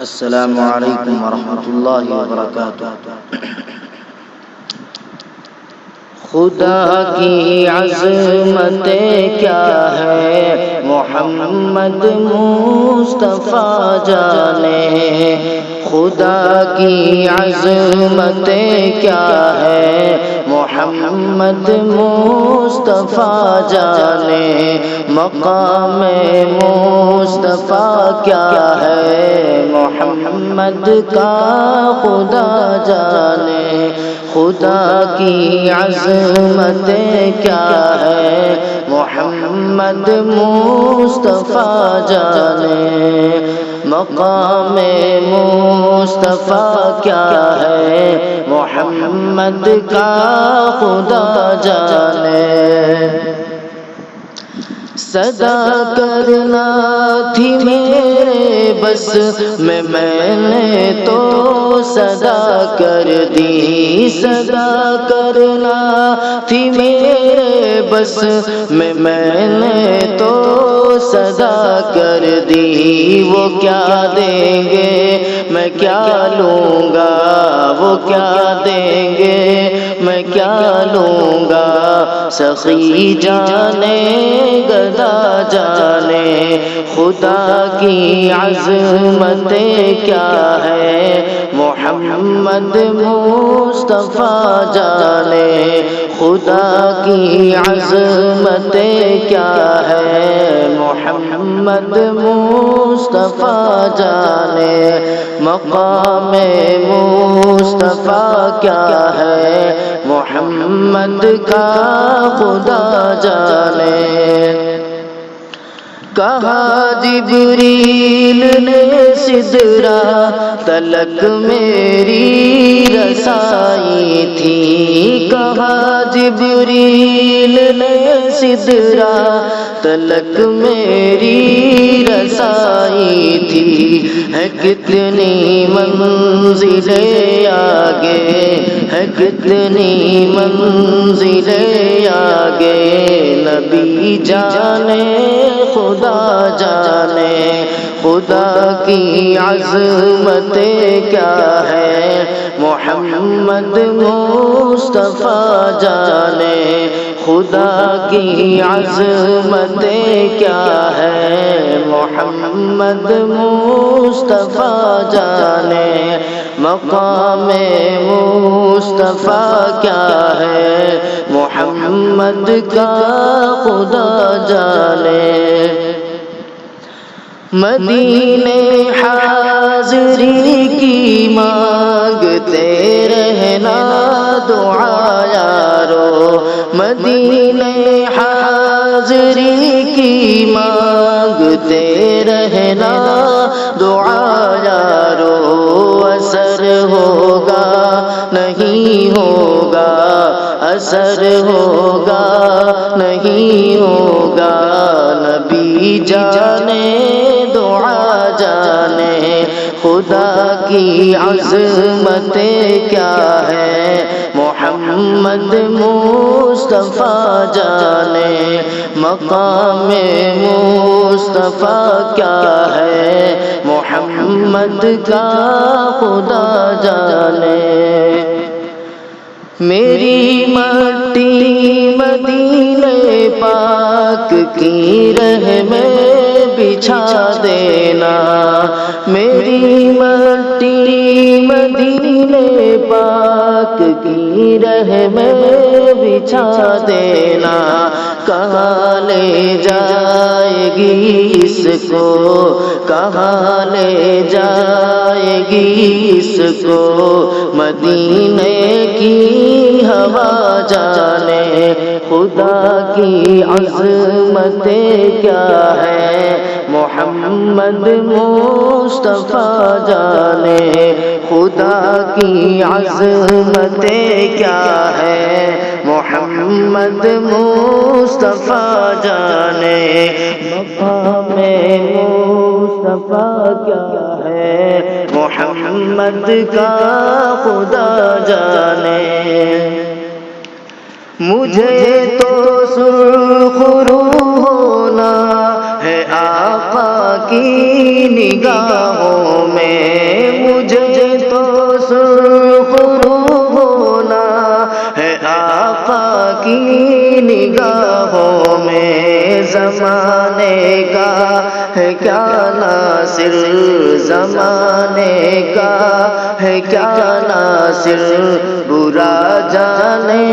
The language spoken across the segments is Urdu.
السلام علیکم ورحمۃ اللہ وبرکاتہ۔ خدا کی عظمت کیا ہے محمد مصطفیٰ جانے، خدا کی عظمت کیا ہے محمد مصطفیٰ جانے، مقام مصطفیٰ کیا ہے محمد کا خدا جانے، خدا کی عظمت کیا ہے محمد مصطفیٰ جانے، مقام مصطفیٰ کیا ہے محمد کا خدا جانے۔ صدا کرنا تھی میرے بس میں نے تو صدا کر دی، صدا کرنا تھی میرے بس میں نے تو صدا کر دی، وہ کیا دیں گے میں کیا لوں گا، وہ کیا دیں گے میں کیا لوں گا، سخی جانے گدا جانے، خدا کی عظمت کیا ہے محمد مصطفیٰ جانے، خدا کی عظمت کیا ہے محمد مصطفیٰ جانے، مقام مصطفیٰ کیا ہے محمد کا خدا جانے۔ کہا جبریل نے سدرہ تلک میری رسائی تھی، کہا جبریل نے سدرہ تلک میری رسائی تھی، ہے کتنی منزلیں آگے، ہے کتنی منزلیں آگے، نبی جانے خدا جانے، خدا کی عظمت کیا ہے محمد مصطفیٰ جانے، خدا کی عظمت کیا ہے محمد مصطفیٰ جانے، مقام مصطفیٰ کیا ہے محمد کا خدا جانے۔ مدینے حاضری کی مانگتے رہنا دعا یارو، مدینے حاضری کی مانگتے رہنا دعا یارو، اثر ہوگا نہیں ہوگا، اثر ہوگا نہیں ہوگا، نبی جانے دعا جانے، خدا کی عظمت کیا ہے محمد مصطفیٰ جانے، مقام مصطفیٰ کیا ہے محمد کا خدا جانے۔ میری مٹی مدینے پاک کی رہ میں بچھا دینا، میری مٹی مدینے پاک کی رہ میں بچھا دینا، کہاں لے جائے گی اس کو، کہاں لے جائے گی اس کو، مدینے کی ہوا جانے، خدا کی عظمت کیا ہے محمد مصطفیٰ جانے، خدا کی عظمت کیا ہے محمد مصطفیٰ جانے، مقام مصطفیٰ کیا ہے محمد کا خدا جانے۔ مجھے تو سرخ روح ہونا ہے آقا کی نگاہوں میں، زمانے کا ہے کیا ناصر، زمانے کا ہے کیا ناصر، برا جانے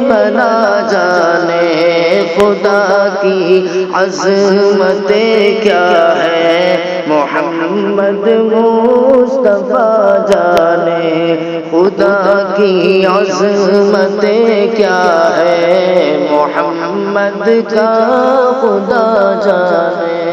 بھلا جانے خدا کی عظمت کیا ہے، محمد مصطفیٰ جانے خدا کی عظمت کیا ہے، محمد کا خدا جانے۔